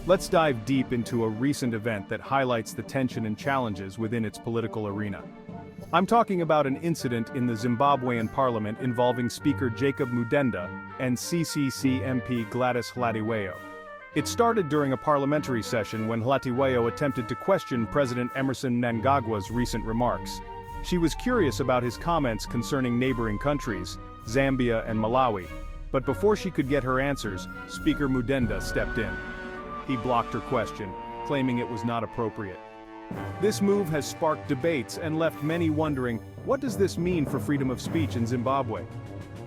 Let's dive deep into a recent event that highlights the tension and challenges within its political arena. I'm talking about an incident in the Zimbabwean parliament involving Speaker Jacob Mdenda and CCC MP Gladys Hlatiweyo. It started during a parliamentary session when Hlatiweyo attempted to question President Emmerson Mnangagwa's recent remarks. She was curious about his comments concerning neighboring countries, Zambia and Malawi. But before she could get her answers, Speaker Mdenda stepped in. He blocked her question, claiming it was not appropriate. This move has sparked debates and left many wondering, what does this mean for freedom of speech in Zimbabwe?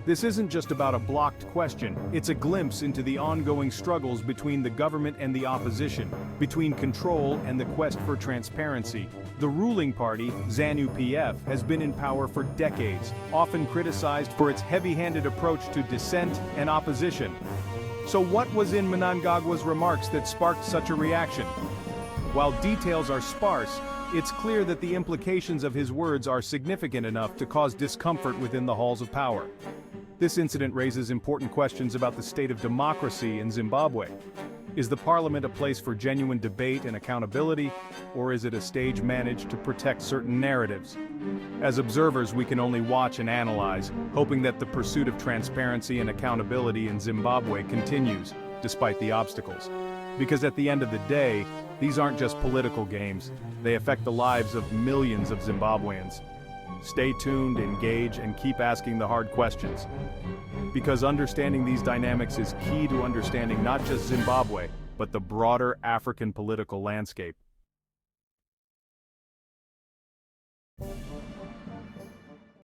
This isn't just about a blocked question, it's a glimpse into the ongoing struggles between the government and the opposition, between control and the quest for transparency. The ruling party, ZANU-PF, has been in power for decades, often criticized for its heavy-handed approach to dissent and opposition. So what was in Mnangagwa's remarks that sparked such a reaction? While details are sparse, it's clear that the implications of his words are significant enough to cause discomfort within the halls of power. This incident raises important questions about the state of democracy in Zimbabwe. Is the parliament a place for genuine debate and accountability, or is it a stage managed to protect certain narratives? As observers, we can only watch and analyze, hoping that the pursuit of transparency and accountability in Zimbabwe continues, despite the obstacles. Because at the end of the day, these aren't just political games, they affect the lives of millions of Zimbabweans. Stay tuned, engage, and keep asking the hard questions. Because understanding these dynamics is key to understanding not just Zimbabwe, but the broader African political landscape.